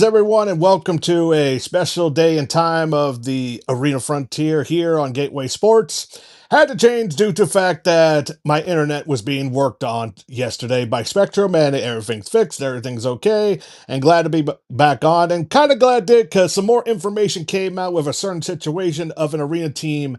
Everyone, and welcome to a special day and time of the Arena Frontier here on Gateway Sports. Had to change due to the fact that my internet was being worked on yesterday by Spectrum, and everything's fixed, everything's okay, and glad to be back on. And kind of glad did because some more information came out with a certain situation of an arena team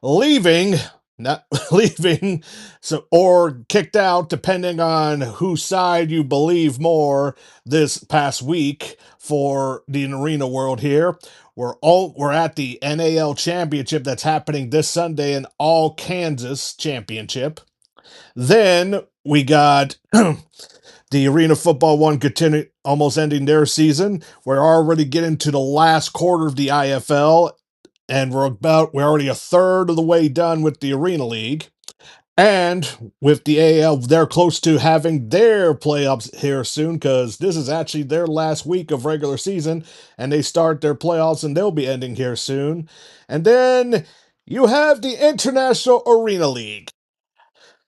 leaving, not leaving, so or kicked out, depending on whose side you believe more this past week for the arena world here. We're at the NAL Championship that's happening this Sunday in All Kansas Championship. Then we got the Arena Football One continue almost ending their season. We're already getting to the last quarter of the IFL, and we're already a third of the way done with the Arena League. And with the AL, they're close to having their playoffs here soon because this is actually their last week of regular season, and they start their playoffs and they'll be ending here soon. And then you have the International Arena League.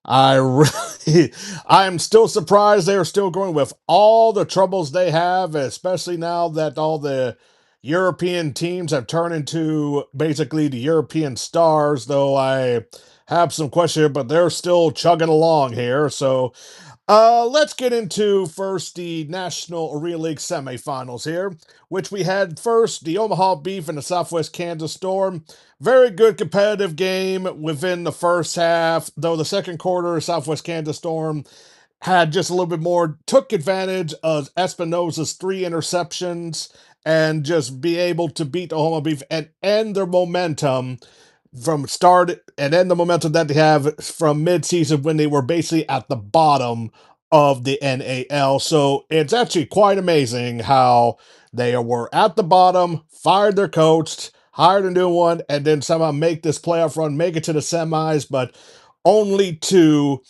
I really, I'm still surprised they are still going with all the troubles they have, especially now that all the European teams have turned into basically the European stars, though I have some questions, but they're still chugging along here. So let's get into first the National Arena League semifinals here, which we had first the Omaha Beef and the Southwest Kansas Storm. Very good competitive game within the first half, though the second quarter, Southwest Kansas Storm had just a little bit more, took advantage of Espinosa's three interceptions and just be able to beat the Omaha Beef and end their momentum from start and end the momentum that they have from mid-season when they were basically at the bottom of the NAL. So it's actually quite amazing how they were at the bottom, fired their coach, hired a new one, and then somehow make this playoff run, make it to the semis, but only to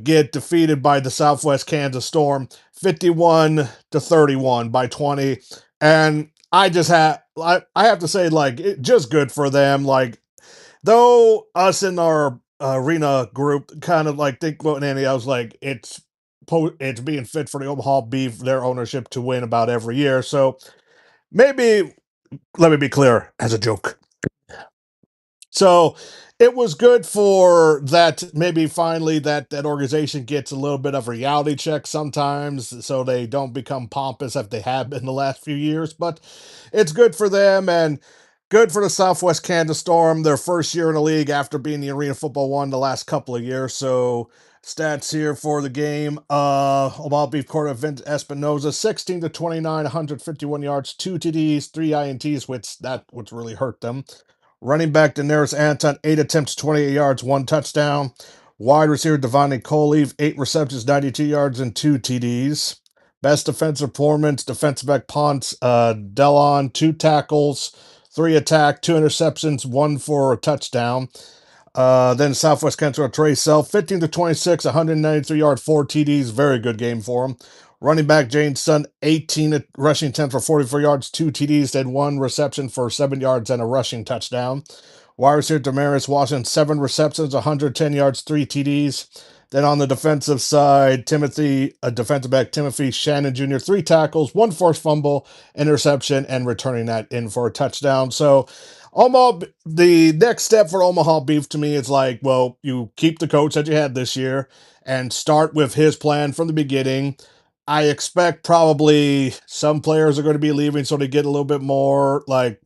get defeated by the Southwest Kansas Storm 51-31 by 20. And I have to say, like, just good for them. Like, though us in our arena group kind of like think about Andy, I was like, it's being fit for the Omaha Beef, their ownership to win about every year. So maybe let me be clear as a joke. So it was good for that. Maybe finally that organization gets a little bit of reality check sometimes, so they don't become pompous as they have been the last few years. But it's good for them and good for the Southwest Kansas Storm. Their first year in the league after being the Arena Football One the last couple of years. So stats here for the game. Omaha Beef quarterback Vince Espinosa, 16-29, 151 yards, 2 TDs, 3 INTs, which really hurt them. Running back Daenerys Anton, 8 attempts, 28 yards, 1 touchdown. Wide receiver Devontae Coleve, 8 receptions, 92 yards, and 2 TDs. Best defensive performance, defensive back Ponce Delon, 2 tackles, 3 attack, 2 interceptions, 1 for a touchdown. Then Southwest Kansas Trey Self, 15-26, 193 yards, 4 TDs. Very good game for him. Running back James Sun, 18 rushing attempts for 44 yards, 2 TDs, then 1 reception for 7 yards and a rushing touchdown. Wide receiver Demarius Washington, 7 receptions, 110 yards, 3 TDs. Then on the defensive side, defensive back Timothy Shannon Jr., 3 tackles, 1 forced fumble, interception, and returning that in for a touchdown. So the next step for Omaha Beef to me is like, well, you keep the coach that you had this year and start with his plan from the beginning. I expect probably some players are going to be leaving, so they get a little bit more like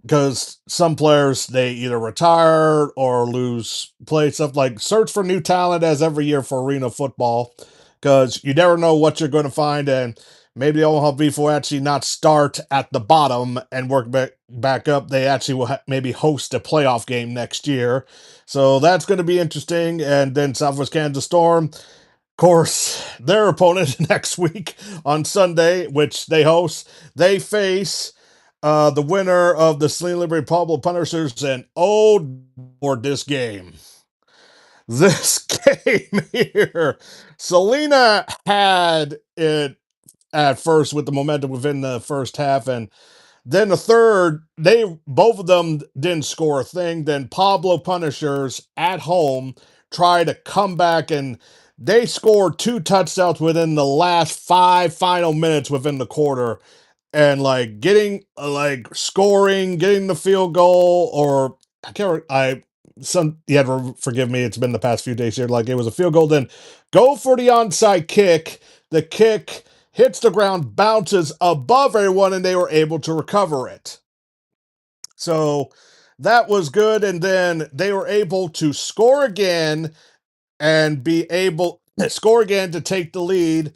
because some players they either retire or lose play stuff like search for new talent as every year for arena football because you never know what you're going to find and maybe the Omaha Beef will actually not start at the bottom and work back up. They actually will maybe host a playoff game next year. So that's going to be interesting. And then Southwest Kansas Storm, course, their opponent next week on Sunday, which they host, they face the winner of the Selena Liberty Pablo Punishers, and oh, for this game. This game here, Selena had it at first with the momentum within the first half, and then the third, they both of them didn't score a thing. Then Pablo Punishers at home try to come back and they scored 2 touchdowns within the last 5 final minutes within the quarter. and like getting like scoring, getting the field goal, or I can't. I some you have to forgive me. It's been the past few days here. Like it was a field goal, then go for the onside kick. The kick hits the ground, bounces above everyone, and they were able to recover it. So that was good, and then they were able to score again and be able score again to take the lead.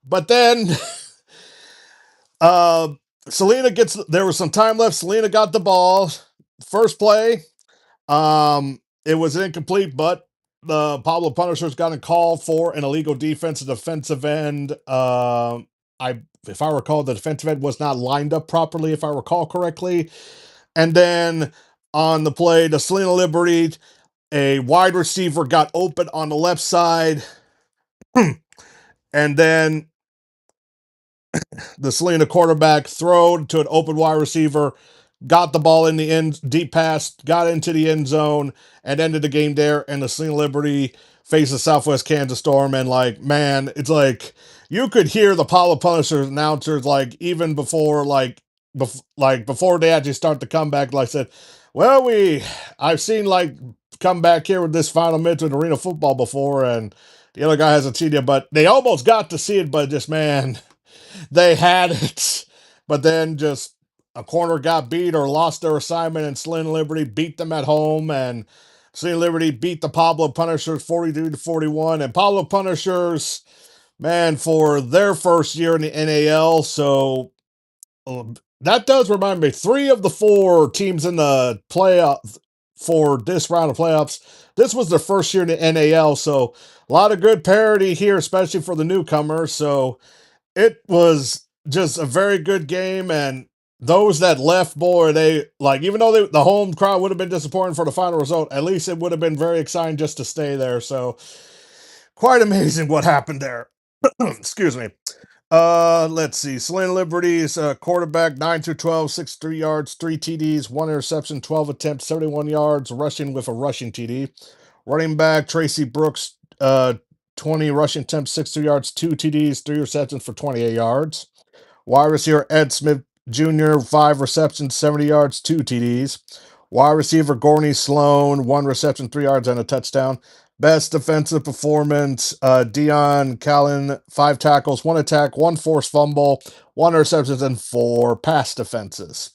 But then uh Selena gets there was some time left. Selena got the ball. First play. It was incomplete, but the Pablo Punishers got a call for an illegal defensive end. I if I recall, the defensive end was not lined up properly, if I recall correctly. And then on the play, the Selena Liberty, a wide receiver got open on the left side. And then the Selena quarterback thrown to an open wide receiver, got the ball in the end, deep pass, got into the end zone, and ended the game there. And the Selena Liberty faced the Southwest Kansas Storm. And like, man, it's like you could hear the Paula Punishers announcers like even before before they actually start the comeback. Like I said, well, I've seen like come back here with this final minute of arena football before, and the other guy hasn't seen it, but they almost got to see it, but just man, they had it, but then just a corner got beat or lost their assignment, and Selena Liberty beat them at home, and Selena Liberty beat the Pablo Punishers 42-41, and Pablo Punishers, man, for their first year in the NAL, so that does remind me, three of the four teams in the playoff for this round of playoffs, this was their first year in the NAL, so a lot of good parity here, especially for the newcomers, so it was just a very good game, and those that left, boy, they like even though the home crowd would have been disappointed for the final result, at least it would have been very exciting just to stay there. So quite amazing what happened there. Excuse me. Let's see. Selena Liberty's quarterback 9 through 12, 63 yards, 3 TDs, 1 interception, 12 attempts, 71 yards, rushing with a rushing TD. Running back Tracy Brooks, 20 rushing attempts, 63 yards, 2 TDs, 3 receptions for 28 yards. Wide receiver Ed Smith Jr., 5 receptions, 70 yards, 2 TDs. Wide receiver Gorney Sloan, 1 reception, 3 yards, and a touchdown. Best defensive performance, Dion Callan, 5 tackles, 1 attack, 1 forced fumble, 1 interception, and 4 pass defenses.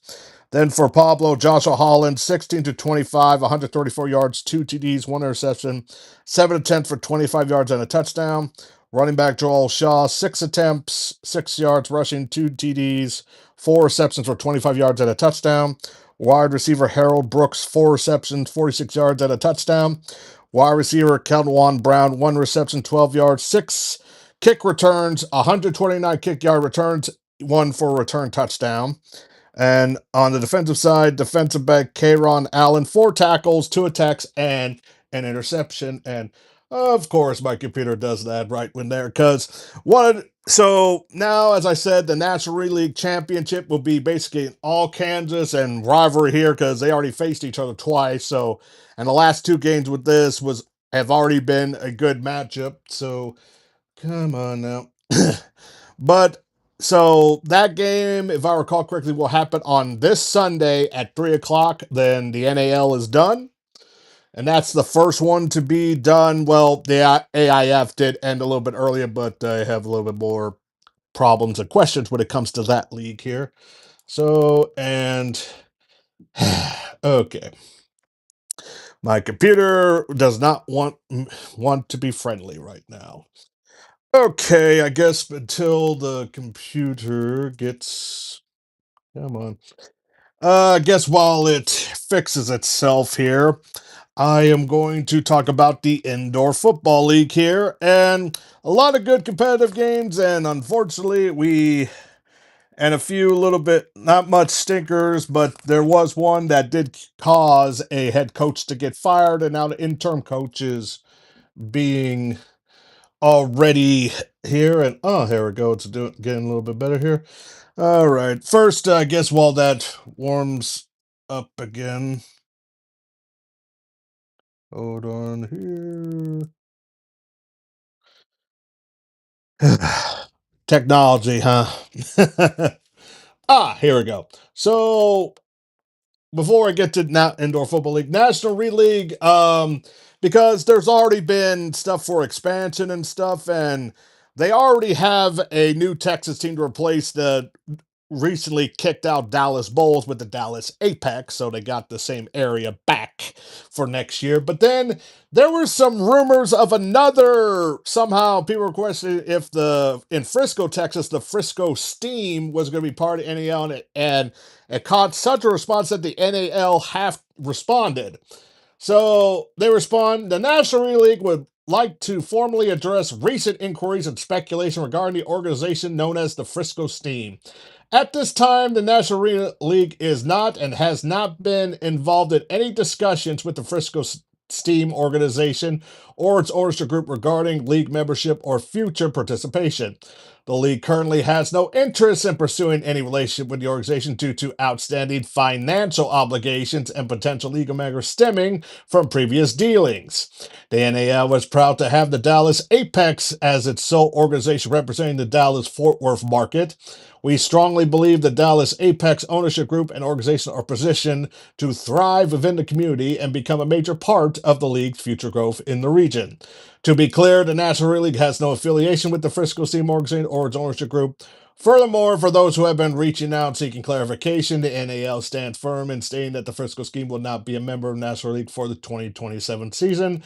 Then for Pablo, Joshua Holland, 16-25, 134 yards, 2 TDs, 1 interception, 7 attempts for 25 yards and a touchdown. Running back Joel Shaw, 6 attempts, 6 yards rushing, 2 TDs, 4 receptions for 25 yards and a touchdown. Wide receiver Harold Brooks, 4 receptions, 46 yards and a touchdown. Wide receiver Kelwan Brown, 1 reception, 12 yards, 6 kick returns, 129 kick yard returns, 1 for a return touchdown. And on the defensive side, defensive back Kayron Allen, 4 tackles, 2 attacks, and an interception. And of course, my computer does that right when there because so now, as I said, the National League Championship will be basically all Kansas and rivalry here because they already faced each other twice. So, and the last 2 games with this have already been a good matchup. So, come on now. But so that game, if I recall correctly, will happen on this Sunday at 3 o'clock. Then the NAL is done. And that's the first one to be done. Well, the AIF did end a little bit earlier, but I have a little bit more problems and questions when it comes to that league here. So, and okay. My computer does not want to be friendly right now. Okay, I guess until the computer gets come on. I guess while it fixes itself here, I am going to talk about the Indoor Football League here, and a lot of good competitive games, and unfortunately, and a few little bit, not much stinkers, but there was one that did cause a head coach to get fired, and now the interim coach is being already here, and oh, here we go. It's getting a little bit better here. All right. First, I guess while that warms up again, hold on here. Technology, huh? Here we go. So before I get to indoor football league, National League, because there's already been stuff for expansion and stuff, and they already have a new Texas team to replace the recently kicked out Dallas Bulls with the Dallas Apex, so they got the same area back for next year. But then there were some rumors of another. Somehow, people were questioning if the in Frisco, Texas, the Frisco Steam was going to be part of NAL, and it caught such a response that the NAL half responded. So they respond: the National League would like to formally address recent inquiries and speculation regarding the organization known as the Frisco Steam. At this time, the National League is not and has not been involved in any discussions with the Frisco Steam organization or its ownership group regarding league membership or future participation. The league currently has no interest in pursuing any relationship with the organization due to outstanding financial obligations and potential legal matters stemming from previous dealings. The NAL was proud to have the Dallas Apex as its sole organization representing the Dallas Fort Worth market. We strongly believe the Dallas Apex ownership group and organization are positioned to thrive within the community and become a major part of the league's future growth in the region. To be clear, the National League has no affiliation with the Frisco Steam organization or its ownership group. Furthermore, for those who have been reaching out seeking clarification, the NAL stands firm in stating that the Frisco Scheme will not be a member of National League for the 2027 season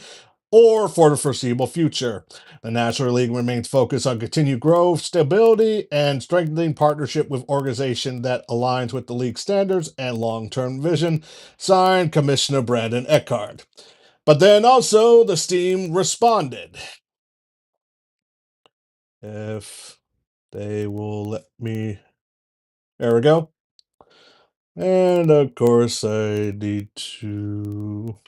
or for the foreseeable future. The National League remains focused on continued growth, stability, and strengthening partnership with organization that aligns with the league standards and long-term vision. Signed, Commissioner Brandon Eckhart. But then also the Steam responded. If they will let me. There we go. And of course, I need to.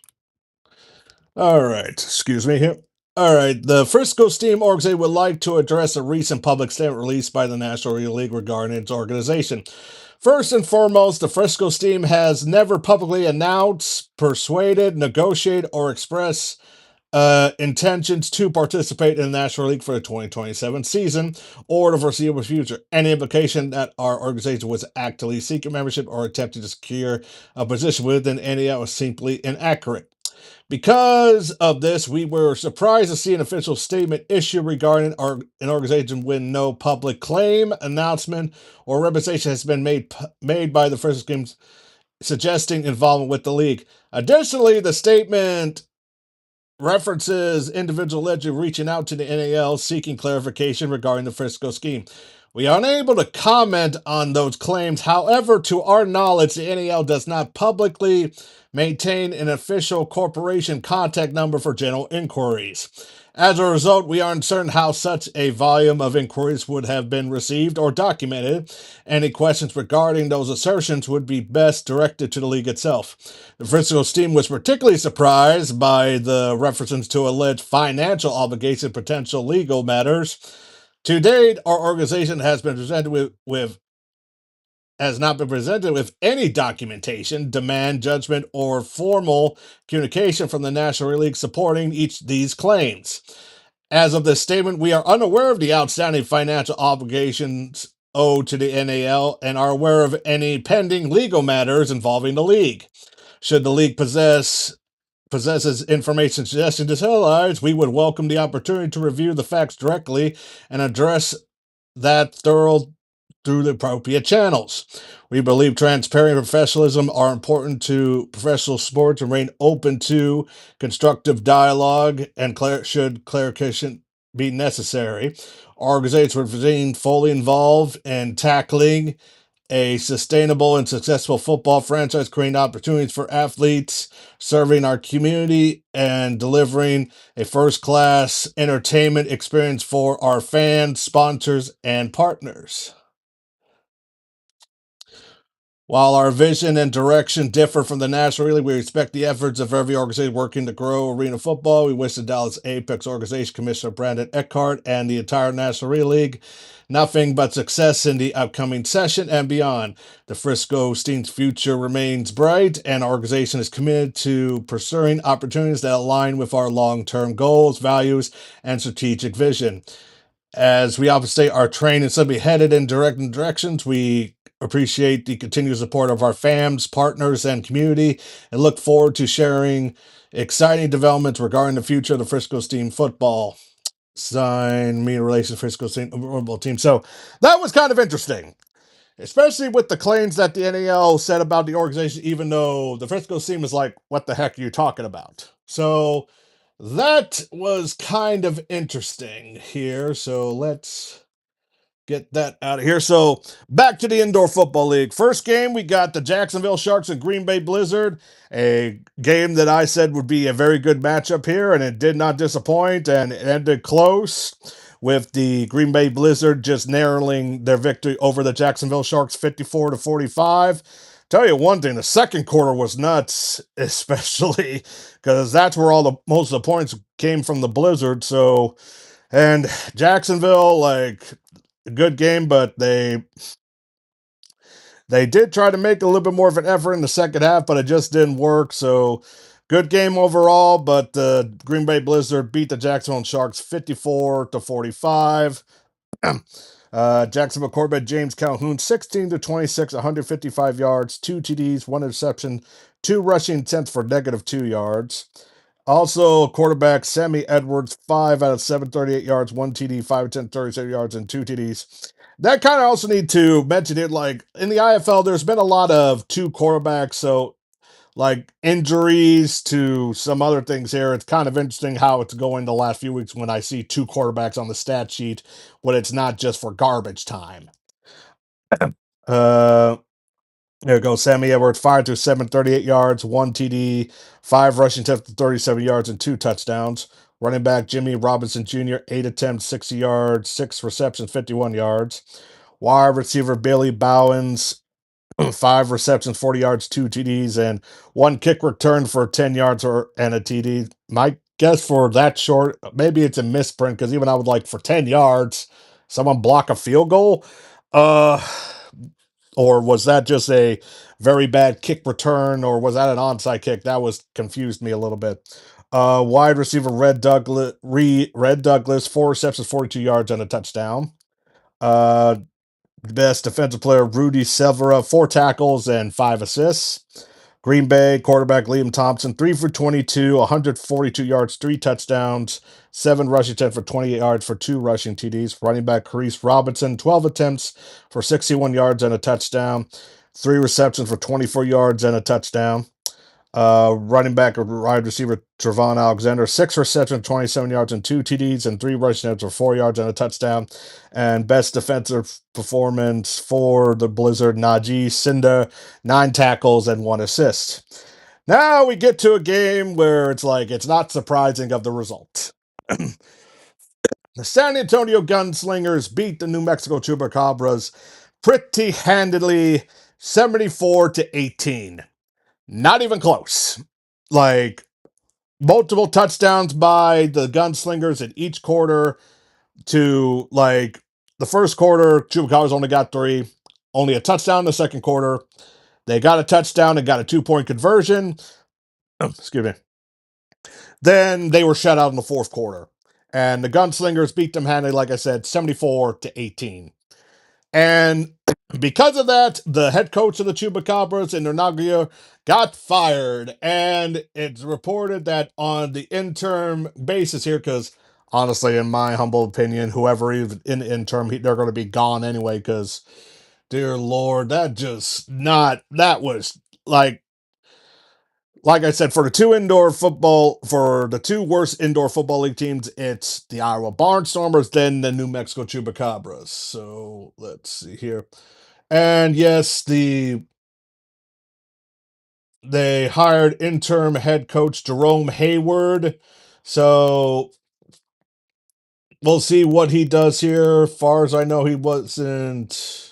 All right, excuse me here. All right, the Frisco Steam organization would like to address a recent public statement released by the National League regarding its organization. First and foremost, the Frisco Steam has never publicly announced, persuaded, negotiated, or expressed intentions to participate in the National League for the 2027 season or the foreseeable future. Any implication that our organization was actively seeking membership or attempting to secure a position within NAL was simply inaccurate. Because of this, we were surprised to see an official statement issued regarding an organization when no public claim, announcement, or representation has been made by the Frisco Schemes suggesting involvement with the league. Additionally, the statement references individual allegedly reaching out to the NAL seeking clarification regarding the Frisco scheme. We are unable to comment on those claims. However, to our knowledge, the NAL does not publicly maintain an official corporation contact number for general inquiries. As a result, we are uncertain how such a volume of inquiries would have been received or documented. Any questions regarding those assertions would be best directed to the league itself. The Frisco Steam was particularly surprised by the references to alleged financial obligations and potential legal matters. To date, our organization has been presented with has not been presented with any documentation, demand, judgment, or formal communication from the National League supporting each of these claims. As of this statement, we are unaware of the outstanding financial obligations owed to the NAL and are aware of any pending legal matters involving the league. Should the league possesses information suggesting this otherwise, we would welcome the opportunity to review the facts directly and address that through the appropriate channels. We believe transparency and professionalism are important to professional sports and remain open to constructive dialogue and should clarification be necessary. Our organization remain fully involved in tackling a sustainable and successful football franchise, creating opportunities for athletes, serving our community, and delivering a first-class entertainment experience for our fans, sponsors, and partners. While our vision and direction differ from the National League, we respect the efforts of every organization working to grow arena football. We wish the Dallas Apex organization, Commissioner Brandon Eckhart, and the entire National League nothing but success in the upcoming session and beyond. The Frisco Steam's future remains bright, and our organization is committed to pursuing opportunities that align with our long-term goals, values, and strategic vision. As we often say, our training is to be headed in directions. We appreciate the continued support of our fans, partners, and community, and look forward to sharing exciting developments regarding the future of the Frisco Steam football. Sign me in relation to Frisco Steam football team. So that was kind of interesting, especially with the claims that the NAL said about the organization, even though the Frisco Steam is like, what the heck are you talking about? So that was kind of interesting here. So let's get that out of here. So back to the Indoor Football League. First game, we got the Jacksonville Sharks and Green Bay Blizzard, a game that I said would be a very good matchup here, and it did not disappoint, and it ended close with the Green Bay Blizzard just narrowing their victory over the Jacksonville Sharks 54-45. Tell you one thing, the second quarter was nuts, especially because that's where all the most of the points came from the Blizzard. So, and Jacksonville, like, a good game, but they did try to make a little bit more of an effort in the second half, but it just didn't work. So good game overall, but the Green Bay Blizzard beat the Jacksonville Sharks 54-45. Jacksonville quarterback James Calhoun 16-26, 155 yards, 2 TDs, 1 interception, 2 rushing attempts for -2 yards. Also, quarterback Sammy Edwards, 5 out of 7, 38 yards, 1 TD, 5 attempts, 37 yards, and 2 TDs. That kind of also need to mention it. Like in the IFL, there's been a lot of 2 quarterbacks, so like injuries to some other things here. It's kind of interesting how it's going the last few weeks when I see 2 quarterbacks on the stat sheet when it's not just for garbage time. Uh, there goes Sammy Edwards, 5 through 7, 38 yards, 1 TD, 5 rushing attempts, 37 yards, and 2 touchdowns. Running back Jimmy Robinson Jr., 8 attempts, 60 yards, 6 receptions, 51 yards. Wide receiver Billy Bowens, 5 receptions, 40 yards, 2 TDs, and 1 kick return for 10 yards and a TD. My guess for that short, maybe it's a misprint because even I would like for 10 yards, someone block a field goal. Or was that just a very bad kick return, or was that an onside kick? That was confused me a little bit. Wide receiver Red Douglas, 4 receptions, 42 yards, and a touchdown. Uh, Best defensive player Rudy Silvera, 4 tackles and 5 assists. Green Bay quarterback Liam Thompson, 3 for 22, 142 yards, 3 touchdowns, 7 rushing attempts for 28 yards for 2 rushing TDs. Running back Carice Robinson, 12 attempts for 61 yards and a touchdown, 3 receptions for 24 yards and a touchdown. Running back or wide receiver Trevon Alexander, 6 receptions, 27 yards, and 2 TDs, and 3 rushing attempts for 4 yards and a touchdown. And best defensive performance for the Blizzard, Najee Cinder, 9 tackles and 1 assist. Now we get to a game where it's like it's not surprising of the result. The San Antonio Gunslingers beat the New Mexico Chupacabras pretty handedly, 74-18. Not even close. Like multiple touchdowns by the Gunslingers in each quarter to like the first quarter, Chupacabras only got 3, only a touchdown in the second quarter. They got a touchdown and got a 2-point conversion. Excuse me. Then they were shut out in the fourth quarter. And the Gunslingers beat them handily, like I said, 74-18. And because of that, the head coach of the Chupacabras in Nagoya got fired. And it's reported that on the interim basis here, because honestly, in my humble opinion, whoever is in the interim, they're going to be gone anyway, because, dear Lord, that was like I said, for the 2 worst indoor football league teams, it's the Iowa Barnstormers, then the New Mexico Chupacabras. So let's see here. And yes, they hired interim head coach Jerome Hayward. So we'll see what he does here. Far as I know, he wasn't.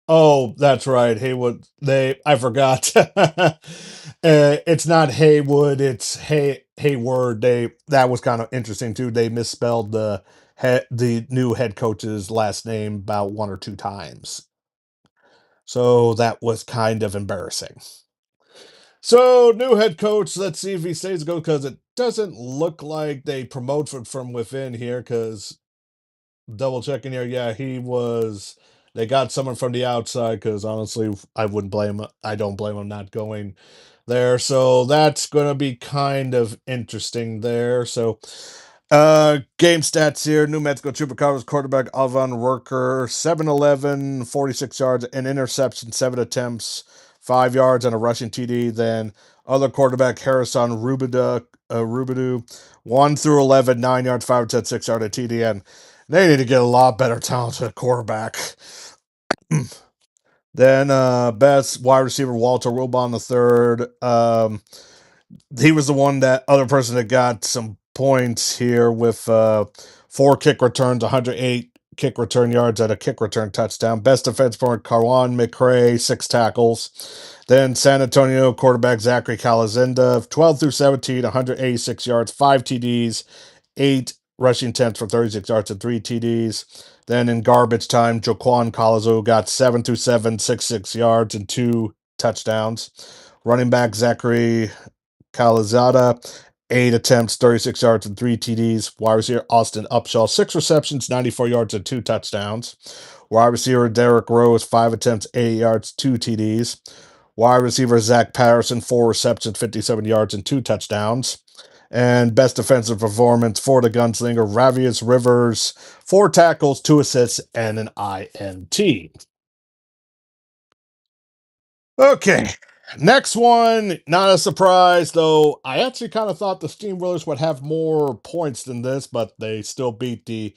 Oh, that's right. Haywood. I forgot. It's not Haywood. It's Hayward. That was kind of interesting too. They misspelled the new head coach's last name about 1 or 2 times. So that was kind of embarrassing. So new head coach. Let's see if he stays go because it doesn't look like they promote from within here. Because double checking here, yeah, he was They got someone from the outside because honestly, I wouldn't blame. I don't blame them not going there. So that's going to be kind of interesting there. So, game stats here: New Mexico Chupacabras quarterback Alvin Worker, 7'11", 46 yards, an interception, 7 attempts, 5 yards, and a rushing TD. Then other quarterback Harrison Rubidu, 1 through 11, 9 yards, 5 attempts, 6 yard, a TD, and they need to get a lot better talented quarterback. Then best wide receiver Walter Wilbon the third. He was the one that other person that got some points here with 4 kick returns, 108 kick return yards at a kick return touchdown. Best defense for Carwan McCray, 6 tackles. Then San Antonio quarterback Zachary Calazinda, 12 through 17, 186 yards, 5 TDs, 8 rushing attempts for 36 yards and 3 TDs. Then in garbage time, Joaquan Colazo got 7 through 7, 66 yards and 2 touchdowns. Running back Zachary Calzada, 8 attempts, 36 yards and 3 TDs. Wide receiver Austin Upshaw, 6 receptions, 94 yards and 2 touchdowns. Wide receiver Derek Rose, 5 attempts, 80 yards, 2 TDs. Wide receiver Zach Patterson, 4 receptions, 57 yards and 2 touchdowns. And best defensive performance for the gunslinger Ravius Rivers, 4 tackles, 2 assists, and an INT. Okay. Next one, not a surprise, though. I actually kind of thought the Steamrollers would have more points than this, but they still beat the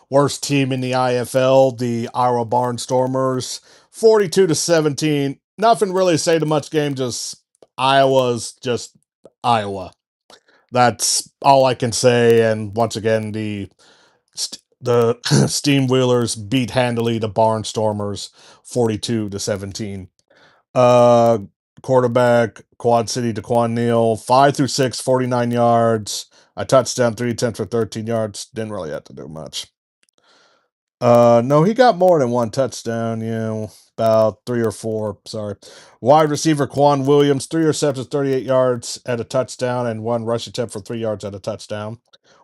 worst team in the IFL, the Iowa Barnstormers, 42-17. Nothing really to say to much game, just Iowa's just Iowa. That's all I can say. And once again, the Steamwheelers beat handily the Barnstormers, 42-17. Uh, Quarterback Quad City Daquan Neal, 5 through 6, 49 yards, a touchdown, 3 attempts for 13 yards. Didn't really have to do much. No, he got more than one touchdown, about 3 or 4. Sorry. Wide receiver Quan Williams, 3 receptions, 38 yards at a touchdown, and 1 rush attempt for 3 yards at a touchdown.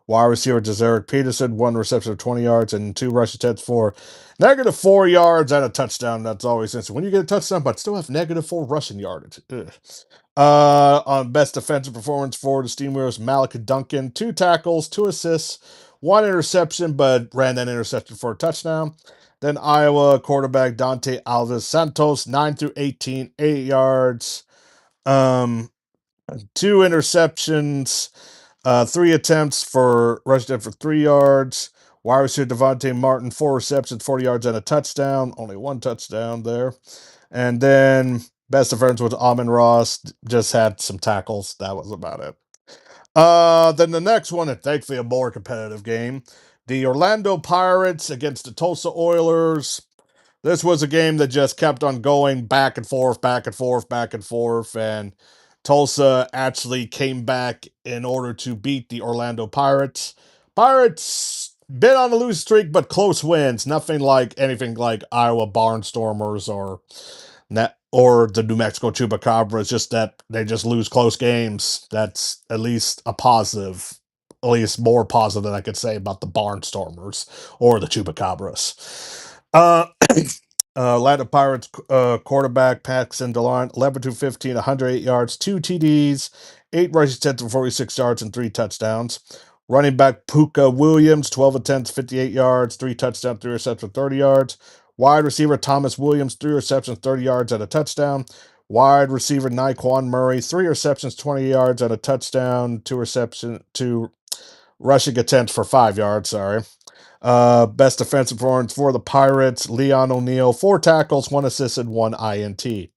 Wide receiver Jazeric Peterson, 1 reception for 20 yards and 2 rush attempts for -4 yards and a touchdown. That's always interesting. When you get a touchdown, but still have -4 rushing yardage. Ugh. On best defensive performance for the Steamwheelers, Malika Duncan, 2 tackles, 2 assists, 1 interception, but ran that interception for a touchdown. Then Iowa quarterback Dante Alves Santos, 9 through 18, 8 yards, 2 interceptions, 3 attempts for rush attempt for 3 yards. Wide receiver Devontae Martin, 4 receptions, 40 yards and a touchdown. Only one touchdown there. And then best defense was Amon Ross, just had some tackles. That was about it. Then the next one, and thankfully a more competitive game, the Orlando Pirates against the Tulsa Oilers. This was a game that just kept on going back and forth, back and forth, back and forth, and Tulsa actually came back in order to beat the Orlando Pirates. Pirates been on a lose streak, but close wins. Nothing like anything like Iowa Barnstormers or the New Mexico Chupacabras. Just that they just lose close games. That's at least a positive. At least more positive than I could say about the Barnstormers or the Chupacabras. Atlanta Pirates quarterback Paxton DeLon, 11 through 15, 108 yards, 2 TDs, 8 rushing attempts for 46 yards, and 3 touchdowns. Running back Puka Williams, 12 attempts, 58 yards, 3 touchdowns, 3 receptions for 30 yards. Wide receiver Thomas Williams, 3 receptions, 30 yards, and a touchdown. Wide receiver Naquan Murray, 3 receptions, 20 yards, and a touchdown, 2 rushing attempts for 5 yards. Sorry. Best defensive performance for the Pirates, Leon O'Neal, 4 tackles, 1 assist, and 1 INT.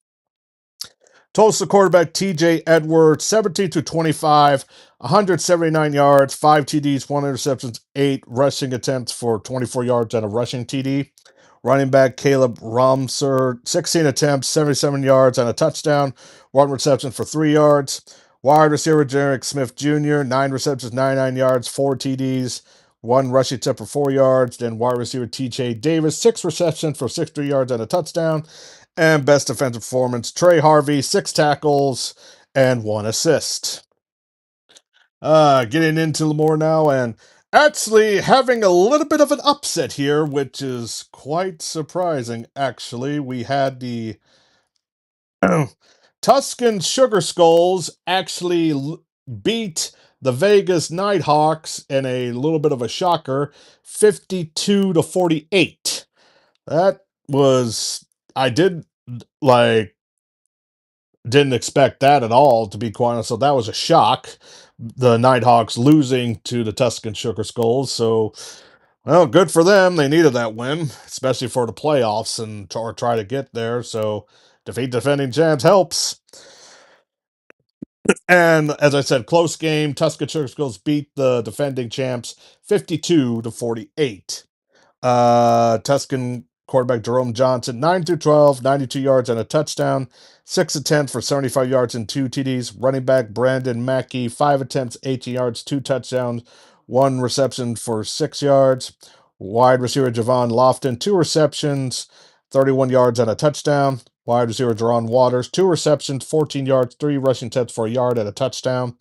Tulsa quarterback TJ Edwards, 17-25, 179 yards, 5 TDs, 1 interception, 8 rushing attempts for 24 yards and a rushing TD. Running back Caleb Romser, 16 attempts, 77 yards and a touchdown, 1 reception for 3 yards. Wide receiver Jarek Smith Jr., 9 receptions, 99 yards, 4 TDs, 1 rushing attempt for 4 yards. Then wide receiver TJ Davis, 6 receptions for 63 yards and a touchdown. And best defensive performance, Trey Harvey, 6 tackles and 1 assist. Getting into more now, and Actually, having a little bit of an upset here, which is quite surprising. Actually, we had the Tuscan Sugar Skulls actually beat the Vegas Nighthawks in a little bit of a shocker, 52-48. That was I did like didn't expect that at all, to be quite honest. So that was a shock. The Nighthawks losing to the Tuscan Sugar Skulls. So, well, good for them. They needed that win, especially for the playoffs and or try to get there. So, defeat defending champs helps. And as I said, close game. Tuscan Sugar Skulls beat the defending champs 52-48. Tuscan quarterback Jerome Johnson, 9 through 12, 92 yards and a touchdown, 6 attempts for 75 yards and 2 TDs. Running back Brandon Mackey, 5 attempts, 18 yards, 2 touchdowns, 1 reception for 6 yards. Wide receiver Javon Lofton, 2 receptions, 31 yards and a touchdown. Wide receiver Jerron Waters, 2 receptions, 14 yards, 3 rushing attempts for a yard and a touchdown.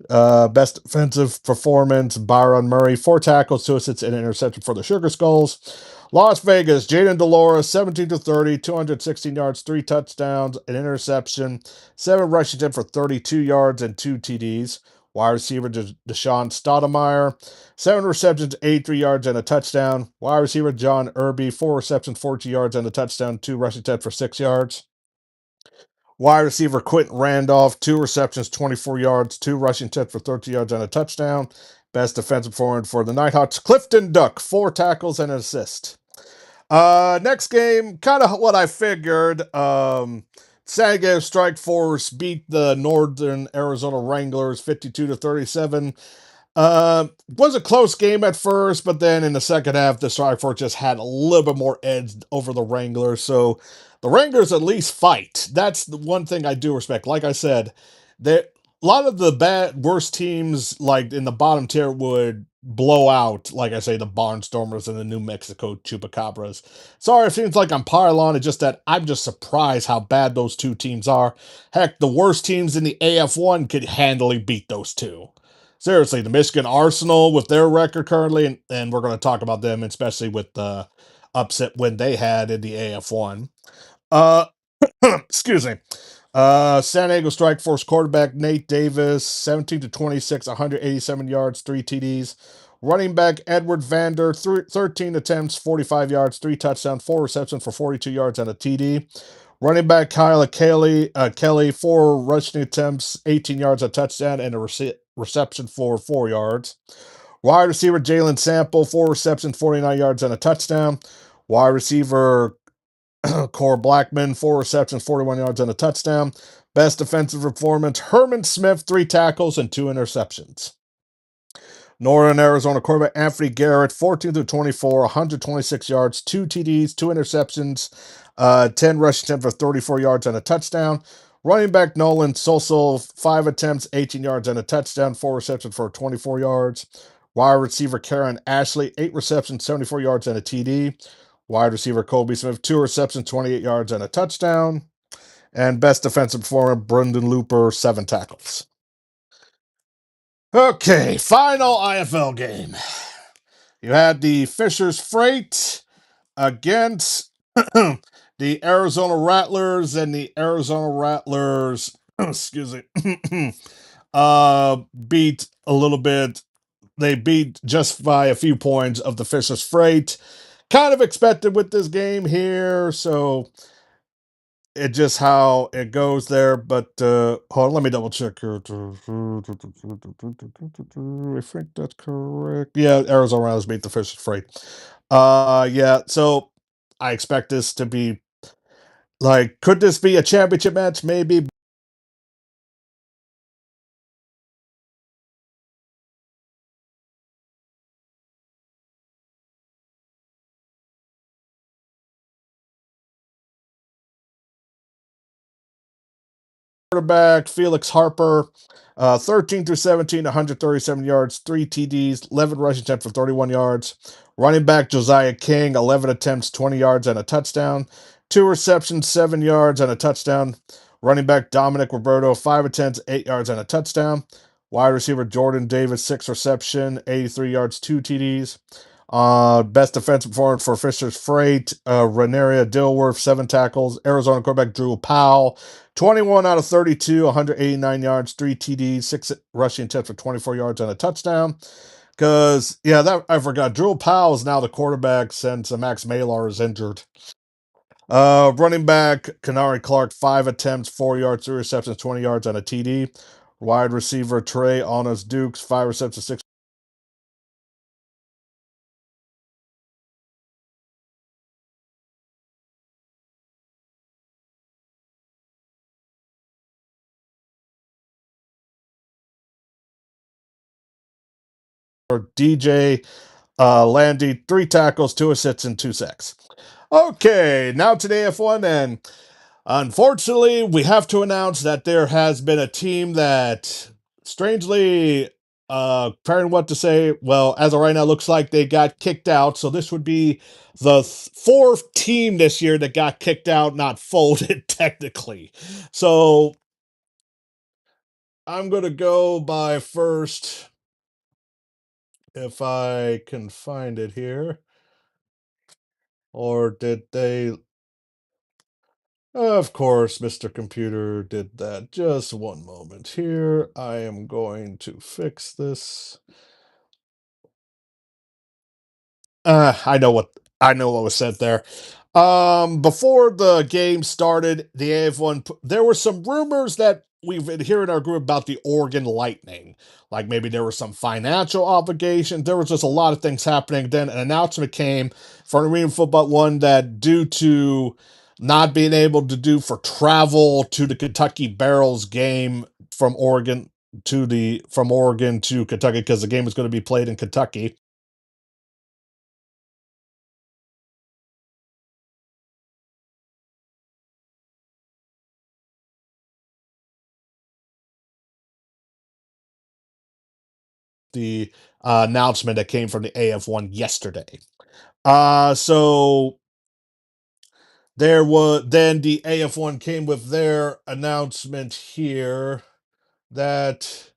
Best defensive performance, Byron Murray, 4 tackles, 2 assists, and an interception for the Sugar Skulls. Las Vegas, Jaden Delora, 17-30, 216 yards, 3 touchdowns, an interception, 7 rushing attempts for 32 yards and 2 TDs. Wide receiver Deshaun Stoudemire, 7 receptions, 83 yards, and a touchdown. Wide receiver John Irby, 4 receptions, 40 yards, and a touchdown, 2 rushing attempts for 6 yards. Wide receiver Quentin Randolph, 2 receptions, 24 yards, 2 rushing attempts for 30 yards and a touchdown. Best defensive forward for the Nighthawks, Clifton Duck, 4 tackles and an assist. Next game, kind of what I figured. San Diego Strike Force beat the Northern Arizona Wranglers 52-37. Was a close game at first, but then in the second half, the Strike Force just had a little bit more edge over the Wranglers. So the Wranglers at least fight. That's the one thing I do respect. Like I said, a lot of the worst teams, like in the bottom tier, would blow out, like I say, the Barnstormers and the New Mexico Chupacabras. Sorry, it seems like I'm piling on. It's just that I'm just surprised how bad those two teams are. Heck, the worst teams in the AF1 could handily beat those two. Seriously, the Michigan Arsenal with their record currently, and we're going to talk about them, especially with the upset win they had in the AF1. Excuse me. San Diego Strike Force quarterback Nate Davis, 17-26, 187 yards, 3 TDs. Running back Edward Vander, 13 attempts, 45 yards, 3 touchdowns, 4 receptions for 42 yards and a TD. Running back Kyle Kelly, 4 rushing attempts, 18 yards, a touchdown, and a reception for 4 yards. Wide receiver Jalen Sample, 4 receptions, 49 yards, and a touchdown. Wide receiver Core Blackman, 4 receptions, 41 yards, and a touchdown. Best defensive performance Herman Smith, 3 tackles and 2 interceptions. Northern Arizona quarterback Anthony Garrett, 14-24, 126 yards, 2 TDs, 2 interceptions, 10 rushing attempts for 34 yards and a touchdown. Running back Nolan Sosol, 5 attempts, 18 yards and a touchdown, 4 receptions for 24 yards. Wide receiver Karen Ashley, 8 receptions, 74 yards and a TD. Wide receiver Colby Smith, 2 receptions, 28 yards and a touchdown. And best defensive performer Brendan Looper, 7 tackles. Okay, final IFL game. You had the Fisher's Freight against the Arizona Rattlers, and the Arizona Rattlers, excuse me, beat a little bit. They beat just by a few points of the Fisher's Freight. Kind of expected with this game here, so it just how it goes there. But hold on, let me double check here. I think that's correct. Yeah, Arizona Rattlers beat the Fisher's Freight. Yeah, so I expect this to be like, could this be a championship match? Maybe. Quarterback Felix Harper, 13 through 17, 137 yards, 3 TDs, 11 rushing attempts for 31 yards. Running back Josiah King, 11 attempts, 20 yards, and a touchdown. 2 receptions, 7 yards, and a touchdown. Running back Dominic Roberto, 5 attempts, 8 yards, and a touchdown. Wide receiver Jordan Davis, 6 reception, 83 yards, 2 TDs. Best defensive performance for Fisher's Freight, Renaria Dilworth, 7 tackles. Arizona quarterback Drew Powell, 21 out of 32, 189 yards, 3 TDs, 6 rushing attempts for 24 yards and a touchdown. Because, yeah, that I forgot. Drew Powell is now the quarterback since Max Malar is injured. Running back Kanari Clark, 5 attempts, 4 yards, 3 receptions, 20 yards, and a TD. Wide receiver Trey Honest Dukes, 5 receptions, 6 DJ Landy, 3 tackles, 2 assists, and 2 sacks. Okay, now to the AF1, and unfortunately, we have to announce that there has been a team that strangely, trying what to say, well, as of right now, looks like they got kicked out. So this would be the fourth team this year that got kicked out, not folded, technically. So I'm going to go by first, if I can find it here. Or did they? Of course, Mr. Computer did that. Just one moment here. I am going to fix this. I know what was said there. Before the game started, the AF1, there were some rumors that we've been hearing in our group about the Oregon Lightning. Like maybe there were some financial obligations. There was just a lot of things happening. Then an announcement came from Arena Football One that due to not being able to do for travel to the Kentucky Barrels game from Oregon from Oregon to Kentucky, because the game was going to be played in Kentucky, the announcement that came from the AF1 yesterday. So there was then the AF1 came with their announcement here that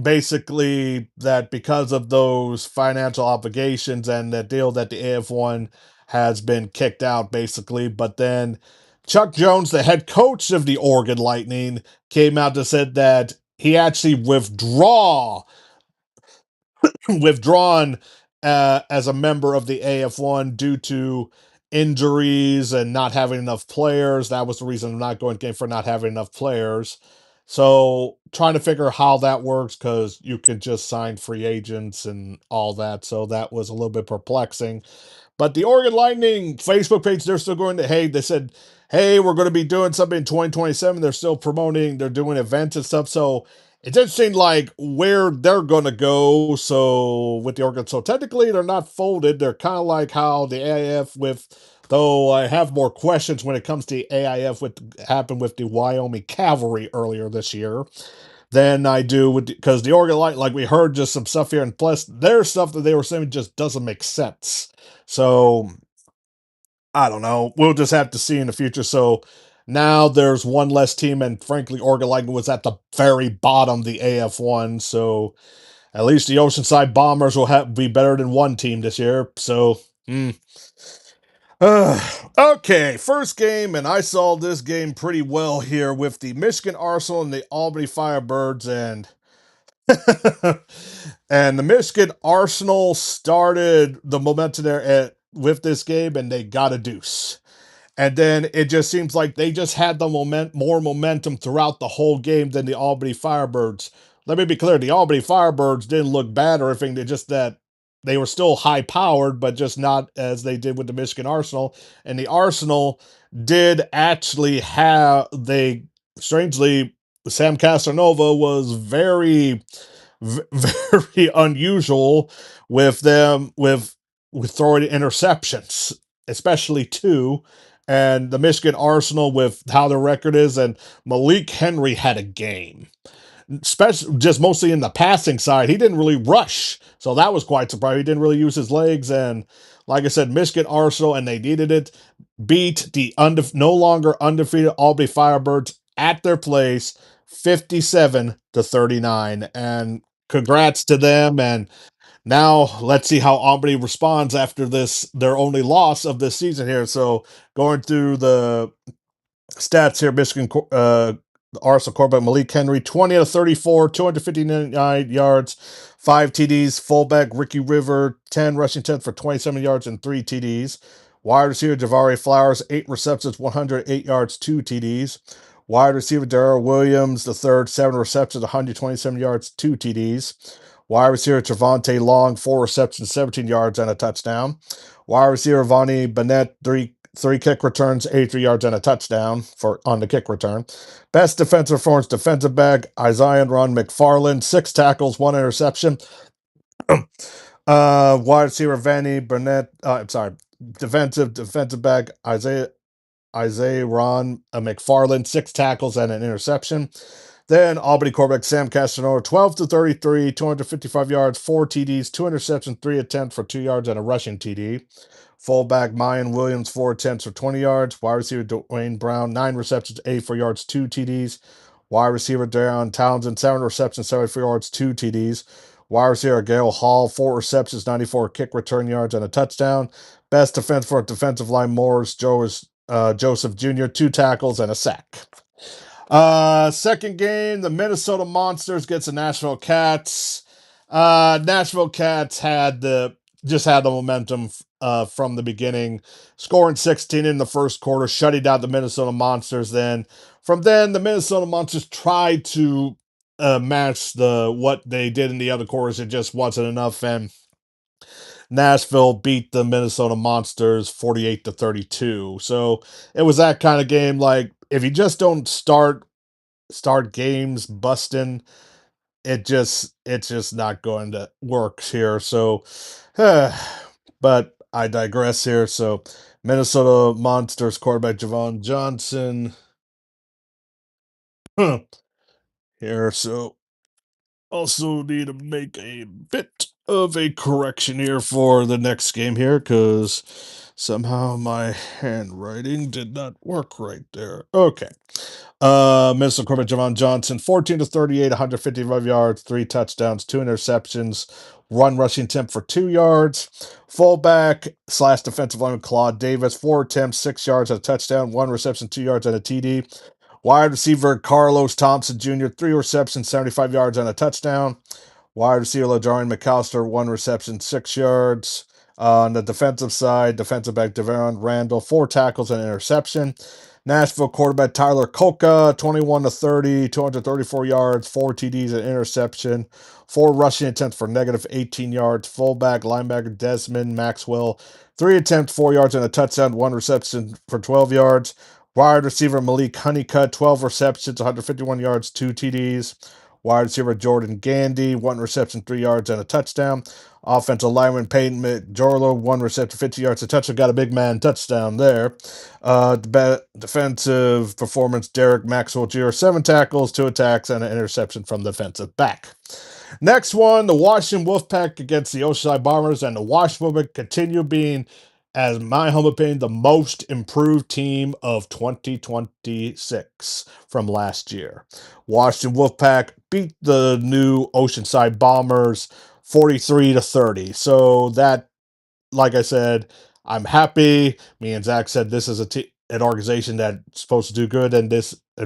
basically that because of those financial obligations and the deal that the AF1 has been kicked out basically, but then Chuck Jones, the head coach of the Oregon Lightning, came out and said that he actually withdrawn as a member of the AF1 due to injuries and not having enough players. That was the reason I'm not going game for not having enough players. So trying to figure how that works because you could just sign free agents and all that. So that was a little bit perplexing. But the Oregon Lightning Facebook page, they're still going to, hey, they said, hey, we're going to be doing something in 2027. They're still promoting, they're doing events and stuff. So it's interesting, like, where they're going to go. So with the Oregon, so technically they're not folded. They're kind of like how the AIF though I have more questions when it comes to the AIF happened with the Wyoming Cavalry earlier this year than I do with because the Oregon Light, like we heard just some stuff here, and plus their stuff that they were saying just doesn't make sense. So I don't know. We'll just have to see in the future. So now there's one less team, and frankly, Oregon Lightning was at the very bottom, the AF1. So at least the Oceanside Bombers will be better than one team this year. So, okay, first game, and I saw this game pretty well here with the Michigan Arsenal and the Albany Firebirds, and and the Michigan Arsenal started the momentum there with this game, and they got a deuce. And then it just seems like they just had the more momentum throughout the whole game than the Albany Firebirds. Let me be clear: the Albany Firebirds didn't look bad or anything. They just that they were still high powered, but just not as they did with the Michigan Arsenal. And the Arsenal did actually have they strangely Sam Casanova was very unusual with them with throwing interceptions, especially two. And the Michigan Arsenal with how their record is, and Malik Henry had a game, especially just mostly in the passing side. He didn't really rush, so that was quite surprising. He didn't really use his legs, and like I said, Michigan Arsenal, and they needed it. Beat the no longer undefeated Albany Firebirds at their place, 57-39. And congrats to them. And now let's see how Albany responds after this, their only loss of this season here. So going through the stats here, Michigan Arsenal quarterback Malik Henry, 20 to 34, 259 yards, 5 TDs. Fullback Ricky River, 10 rushing attempts for 27 yards and 3 TDs. Wide receiver Javari Flowers, 8 receptions, 108 yards, 2 TDs. Wide receiver Darrell Williams, the third, 7 receptions, 127 yards, 2 TDs. Wide receiver Trevante Long, 4 receptions, 17 yards, and a touchdown. Wide receiver Vonnie Bennett, three kick returns, 83 yards, and a touchdown for on the kick return. Best defensive performance, defensive back Isaiah Ron McFarland, 6 tackles, 1 interception. Wide receiver Vanny Burnett. I'm sorry, defensive back Isaiah Ron McFarland, 6 tackles and an interception. Then Albany quarterback Sam Castanora, 12 to 33, 255 yards, 4 TDs, 2 interceptions, 3 attempts for 2 yards and a rushing TD. Fullback Mayan Williams, 4 attempts for 20 yards. Wide receiver Dwayne Brown, 9 receptions, 84 yards, 2 TDs. Wide receiver Darion Townsend, 7 receptions, 74 yards, 2 TDs. Wide receiver Gale Hall, 4 receptions, 94 kick return yards, and a touchdown. Best defense for defensive line Morris Joseph Jr., 2 tackles and a sack. Second game, the Minnesota Monsters gets the Nashville Cats. Nashville Cats had the momentum from the beginning, scoring 16 in the first quarter, shutting down the Minnesota Monsters. Then the Minnesota Monsters tried to match what they did in the other quarters. It just wasn't enough, and Nashville beat the Minnesota Monsters 48-32. So it was that kind of game. Like if you just don't start games busting, it's just not going to work here. So, but I digress here. So Minnesota Monsters quarterback Javon Johnson here. So also need to make a bit of a correction here for the next game here because somehow my handwriting did not work right there. Okay. Minnesota quarterback Javon Johnson, 14 to 38, 155 yards, 3 touchdowns, 2 interceptions, run rushing attempt for 2 yards. Fullback / defensive lineman Claude Davis, 4 attempts, 6 yards, a touchdown, 1 reception, 2 yards, and a TD. Wide receiver Carlos Thompson Jr., 3 receptions, 75 yards, and a touchdown. Wide receiver LaJarian McAllister, 1 reception, 6 yards. On the defensive side, defensive back Deveron Randall, 4 tackles and an interception. Nashville quarterback Tyler Kolka, 21 to 30, 234 yards, 4 TDs and interception, 4 rushing attempts for negative 18 yards. Fullback linebacker Desmond Maxwell, 3 attempts, 4 yards and a touchdown, 1 reception for 12 yards. Wide receiver Malik Honeycutt, 12 receptions, 151 yards, 2 TDs. Wide receiver Jordan Gandy, 1 reception, 3 yards, and a touchdown. Offensive lineman Peyton McJorlo, 1 reception, 50 yards, a touchdown. Got a big man touchdown there. Defensive performance Derek Maxwell Jr., 7 tackles, 2 attacks, and an interception from the defensive back. Next one, the Washington Wolfpack against the Oceanside Bombers, and the Washington Wolfpack continue being, as my humble opinion, the most improved team of 2026 from last year. Washington Wolfpack beat the new Oceanside Bombers 43 to 30. So that, like I said, I'm happy. Me and Zach said this is an organization that's supposed to do good, and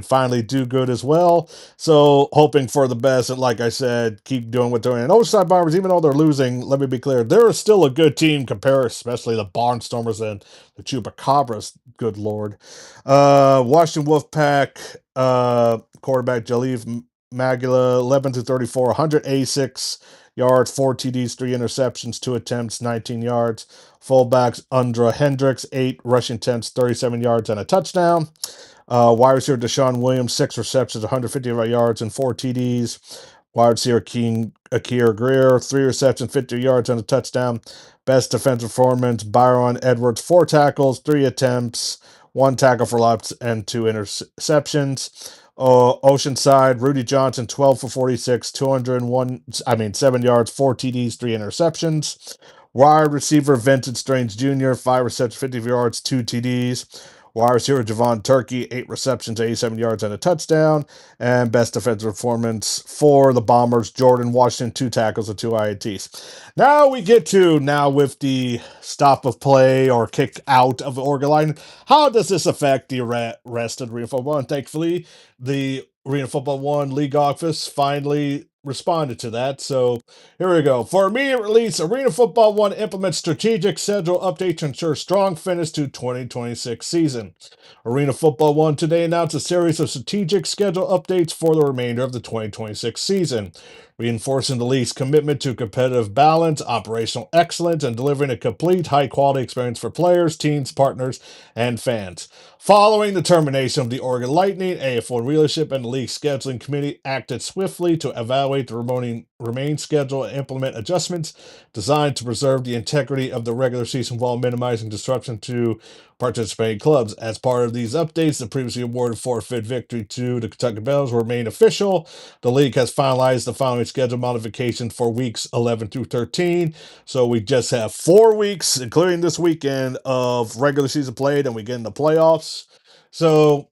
finally do good as well. So hoping for the best, and like I said, keep doing what they're doing. And Oceanside Bombers, even though they're losing, let me be clear, they're still a good team compared, especially the Barnstormers and the Chupacabras. Good lord. Washington Wolfpack quarterback Jaleef Magula, 11 to 34, 186 yards, 4 TDs, 3 interceptions, 2 attempts, 19 yards. Fullbacks Undra Hendricks, 8 rushing attempts, 37 yards, and a touchdown. Wide receiver Deshaun Williams, 6 receptions, 155 yards, and 4 TDs. Wide receiver Akir Greer, 3 receptions, 50 yards, and a touchdown. Best defensive performance Byron Edwards, 4 tackles, 3 attempts, 1 tackle for loss, and 2 interceptions. Oceanside, Rudy Johnson, 12 for 46, 7 yards, 4 TDs, 3 interceptions. Wide receiver Vincent Strange Jr., 5 receptions, 50 yards, 2 TDs. Wide receiver Javon Turkey, 8 receptions, 87 yards, and a touchdown. And best defensive performance for the Bombers, Jordan Washington, 2 tackles and 2 INTs. Now we get to with the stop of play or kick out of the Oregon line. How does this affect the rest of the Arena Football? And thankfully, the Arena Football 1 League Office finally responded to that. So here we go. For immediate release, Arena Football 1 implements strategic schedule update to ensure strong finish to 2026 season. Arena Football 1 today announced a series of strategic schedule updates for the remainder of the 2026 season, reinforcing the league's commitment to competitive balance, operational excellence, and delivering a complete, high-quality experience for players, teams, partners, and fans. Following the termination of the Oregon Lightning, AF1 Leadership and the league scheduling committee acted swiftly to evaluate the remaining schedule and implement adjustments designed to preserve the integrity of the regular season while minimizing disruption to participating clubs. As part of these updates, the previously awarded forfeit victory to the Kentucky Bells remain official. The league has finalized the following schedule modification for weeks 11 through 13. So we just have 4 weeks, including this weekend, of regular season played, and we get in the playoffs. So,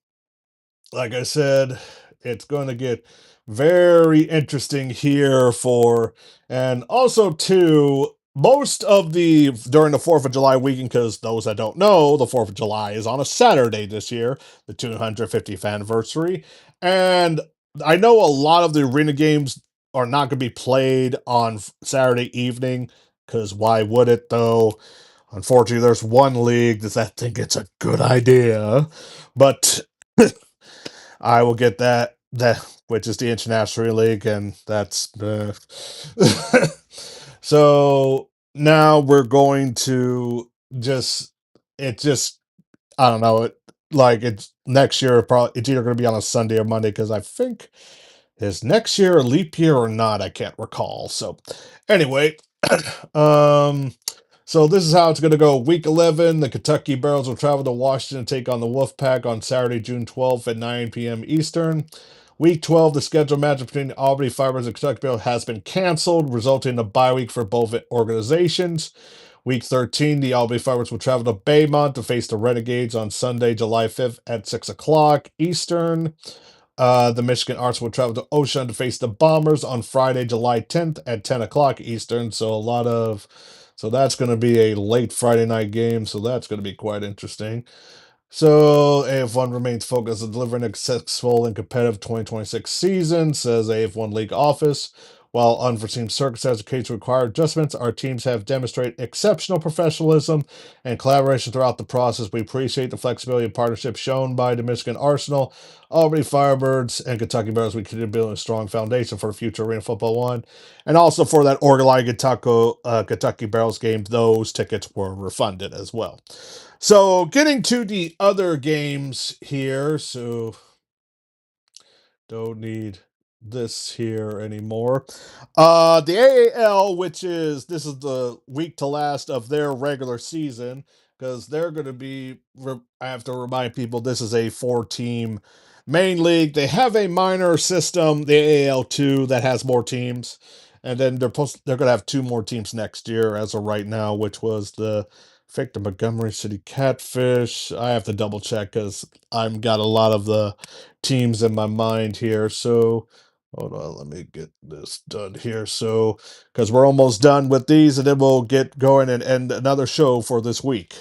like I said, it's going to get very interesting here and also too, most of during the 4th of July weekend, because those that don't know, the 4th of July is on a Saturday this year, the 250th anniversary. And I know a lot of the arena games are not going to be played on Saturday evening, because why would it though? Unfortunately, there's one league that think it's a good idea, but I will get that which is the International League, and that's so now we're going to just it just I don't know it like it's next year probably it's either going to be on a Sunday or Monday because I think is next year a leap year or not? I can't recall. So anyway, um, so this is how it's going to go. Week 11, the Kentucky Barrels will travel to Washington and take on the Wolfpack on Saturday, June 12th at 9 p.m. Eastern. Week 12, the scheduled matchup between the Albany Fibers and Kentucky Barrels has been canceled, resulting in a bye week for both organizations. Week 13, the Albany Fibers will travel to Baymont to face the Renegades on Sunday, July 5th at 6 o'clock Eastern. The Michigan Arts will travel to Ocean to face the Bombers on Friday, July 10th at 10 o'clock Eastern. So that's going to be a late Friday night game. So that's going to be quite interesting. So AF1 remains focused on delivering a successful and competitive 2026 season, says AF1 League Office. While unforeseen circumstances occasionally require adjustments, our teams have demonstrated exceptional professionalism and collaboration throughout the process. We appreciate the flexibility and partnership shown by the Michigan Arsenal, Albany Firebirds, and Kentucky Bears. We continue building a strong foundation for the future Arena Football 1. And also for that Oregon Lion Kentucky Barrels game, those tickets were refunded as well. So getting to the other games here, so don't need this here anymore. The AAL, this is the week to last of their regular season, because they're going to be. I have to remind people this is a 4-team main league. They have a minor system, the AAL 2, that has more teams, and then they're going to have 2 more teams next year as of right now, which was the. I think the Montgomery City Catfish. I have to double check because I've got a lot of the teams in my mind here. So hold on, let me get this done here. So because we're almost done with these, and then we'll get going and end another show for this week.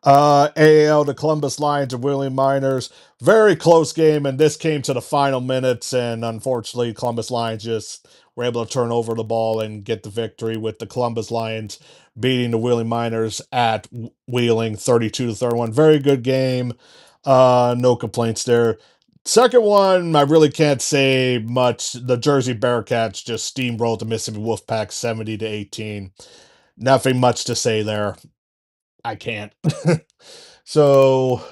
AAL, the Columbus Lions and Wheeling Miners. Very close game, and this came to the final minutes, and unfortunately, Columbus Lions just were able to turn over the ball and get the victory, with the Columbus Lions beating the Wheeling Miners at Wheeling 32-31. Very good game. No complaints there. Second one, I really can't say much. The Jersey Bearcats just steamrolled the Mississippi Wolfpack 70-18. Nothing much to say there. I can't. So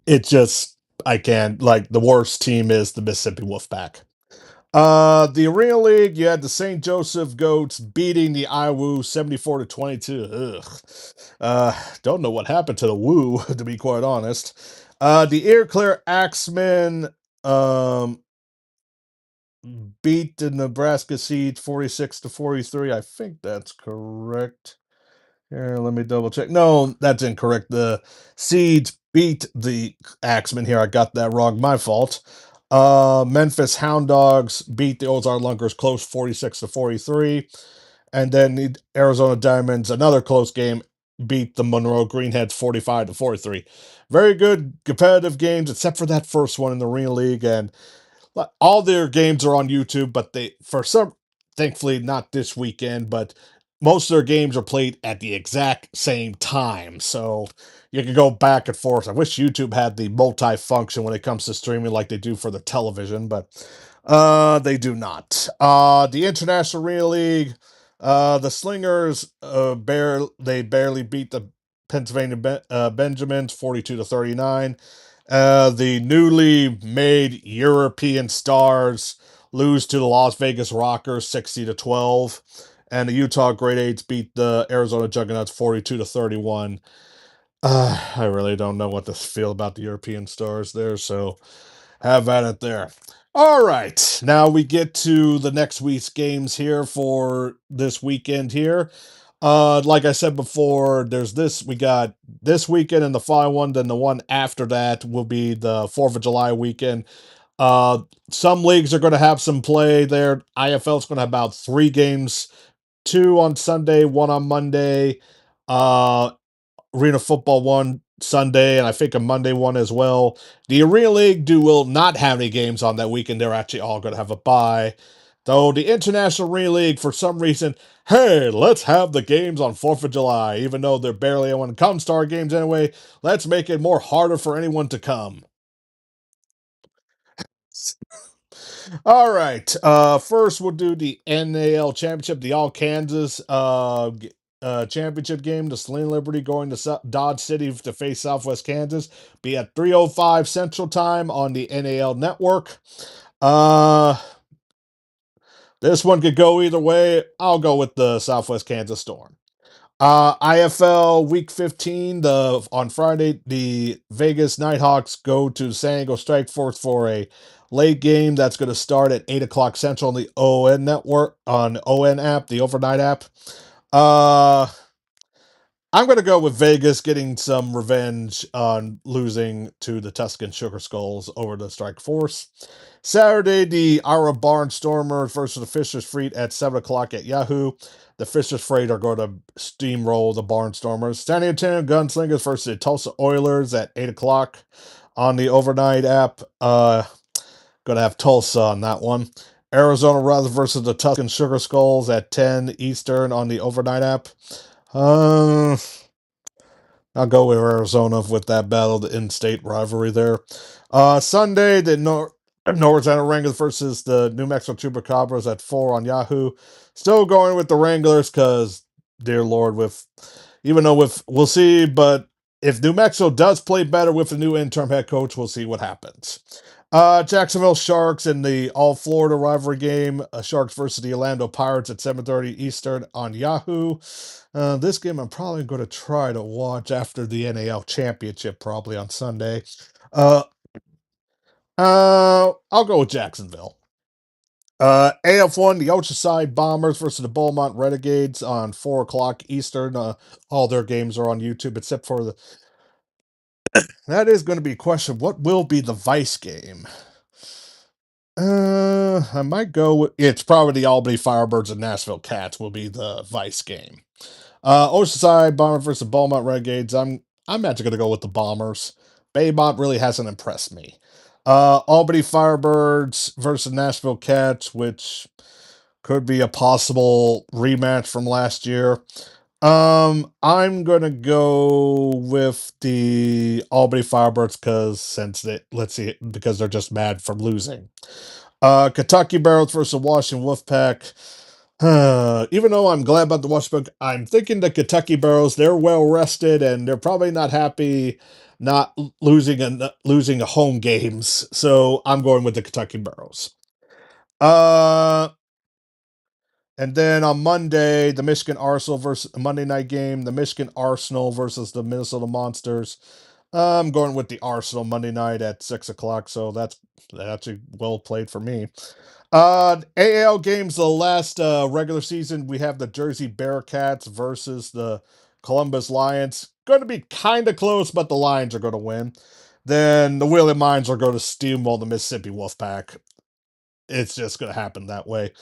it just I can't. Like, the worst team is the Mississippi Wolfpack. The Arena League, you had the St. Joseph Goats beating the Iowa 74-22. Ugh. Don't know what happened to the Woo, to be quite honest. The Ear Clear Axemen beat the Nebraska Seeds 46-43. I think that's correct. Here, let me double check. No, that's incorrect. The Seeds beat the Axemen here. I got that wrong. My fault. Memphis Hound Dogs beat the Ozark Lunkers close 46 to 43. And then the Arizona Diamonds, another close game, beat the Monroe Greenheads 45 to 43. Very good competitive games, except for that first one in the Arena League. And all their games are on YouTube, but they, for some, thankfully not this weekend, but most of their games are played at the exact same time. So you can go back and forth. I wish YouTube had the multi-function when it comes to streaming like they do for the television, but they do not. The International Arena League, the Slingers they barely beat the Pennsylvania Benjamins 42 to 39. The newly made European Stars lose to the Las Vegas Rockers 60 to 12. And the Utah Great Eights beat the Arizona Juggernauts 42 to 31. I really don't know what to feel about the European Stars there, so have at it there. All right, now we get to the next week's games here for this weekend here. Like I said before, we got this weekend and the final one, then the one after that will be the 4th of July weekend. Uh, some leagues are going to have some play there. IFL is going to have about 3 games, 2 on Sunday, 1 on Monday. Uh, Arena Football one Sunday, and I think a Monday one as well. The Arena League will not have any games on that weekend. They're actually all going to have a bye. Though the International Arena League, for some reason, hey, let's have the games on 4th of July, even though they're barely anyone come star games anyway. Let's make it more harder for anyone to come. All right. First we'll do the NAL Championship, the All Kansas championship game. The Saline Liberty going to Dodge City to face Southwest Kansas. Be at 3:05 Central Time on the NAL Network. Uh, this one could go either way. I'll go with the Southwest Kansas Storm. IFL Week 15, on Friday, the Vegas Nighthawks go to San Diego Strikeforce for a late game that's going to start at 8 o'clock Central on the ON network, on ON app, the overnight app. Uh, I'm going to go with Vegas getting some revenge on losing to the Tuscan Sugar Skulls over the Strike Force. Saturday, the Ira Barnstormers versus the Fisher's Fleet at 7 o'clock at Yahoo. The Fisher's Freight are going to steamroll the Barnstormers. San Antonio Gunslingers versus the Tulsa Oilers at 8 o'clock on the overnight app. Going to have Tulsa on that one. Arizona Roths versus the Tuscan Sugar Skulls at 10 Eastern on the overnight app. Uh, I'll go with Arizona with that battle, the in-state rivalry there. Sunday, the North Wranglers versus the New Mexico Chupacabras at 4 on Yahoo. Still going with the Wranglers because, dear Lord, we'll see, but if New Mexico does play better with the new interim head coach, we'll see what happens. Jacksonville Sharks in the All Florida rivalry game. Sharks versus the Orlando Pirates at 7:30 Eastern on Yahoo. This game I'm probably going to try to watch after the NAL Championship, probably on Sunday. Uh, I'll go with Jacksonville. AF1, the Oceanside Bombers versus the Beaumont Renegades on 4 o'clock Eastern. All their games are on YouTube except for the. That is going to be a question. What will be the Vice game? I might go with. It's probably the Albany Firebirds and Nashville Cats will be the Vice game. Oceanside Bombers versus Beaumont Renegades. I'm actually going to go with the Bombers. Baymont really hasn't impressed me. Albany Firebirds versus Nashville Cats, which could be a possible rematch from last year. I'm gonna go with the Albany Firebirds because they're just mad from losing. Kentucky Barrels versus Washington Wolfpack. Even though I'm glad about the Washington, I'm thinking the Kentucky Barrels, they're well rested and they're probably not happy not losing a home games. So I'm going with the Kentucky Barrels. Uh and then on Monday, the Michigan Arsenal versus Monday night game, the Michigan Arsenal versus the Minnesota Monsters. I'm going with the Arsenal Monday night at 6 o'clock, so that's actually well played for me. AL games, the last regular season, we have the Jersey Bearcats versus the Columbus Lions. Going to be kind of close, but the Lions are going to win. Then the William Mines are going to steamroll the Mississippi Wolfpack. It's just going to happen that way.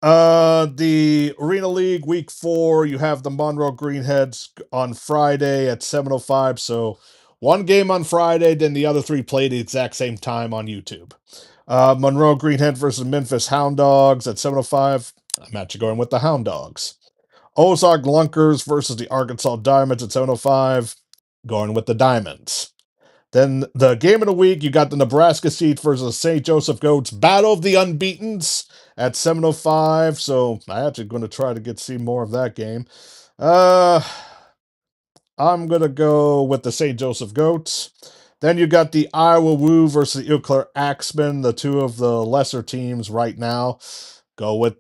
The Arena League Week 4, you have the Monroe Greenheads on Friday at 7:05. So one game on Friday, then the other three play the exact same time on YouTube. Monroe Greenhead versus Memphis Hound Dogs at 7:05. I'm actually going with the Hound Dogs. Ozark Lunkers versus the Arkansas Diamonds at 7:05. Going with the Diamonds. Then the game of the week, you got the Nebraska Seeds versus St. Joseph Goats. Battle of the Unbeatens at 7:05. So I'm actually going to try to see more of that game. Uh, I'm going to go with the St. Joseph Goats. Then you got the Iowa Woo versus the Eau Claire Axemen, the two of the lesser teams right now. Go with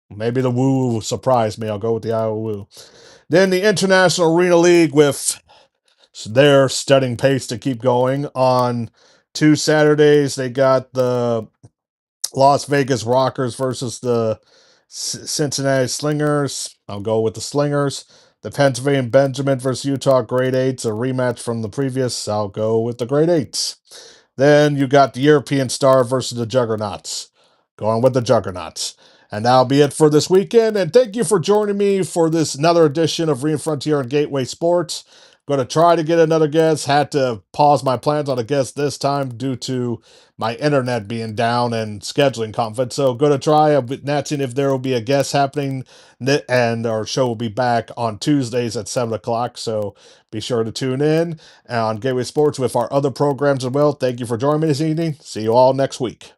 maybe the Woo surprised me. I'll go with the Iowa Woo. Then the International Arena League with their studying pace to keep going. On 2 Saturdays, they got the Las Vegas Rockers versus the Cincinnati Slingers. I'll go with the Slingers. The Pennsylvania Benjamin versus Utah Grade 8s, a rematch from the previous. I'll go with the Grade 8s. Then you got the European Star versus the Juggernauts. Going with the Juggernauts. And that'll be it for this weekend. And thank you for joining me for this another edition of Ring Frontier and Gateway Sports. Going to try to get another guest. Had to pause my plans on a guest this time due to my internet being down and scheduling conflict. So going to try announcing if there will be a guest happening, and our show will be back on Tuesdays at 7 o'clock. So be sure to tune in on Gateway Sports with our other programs as well. Thank you for joining me this evening. See you all next week.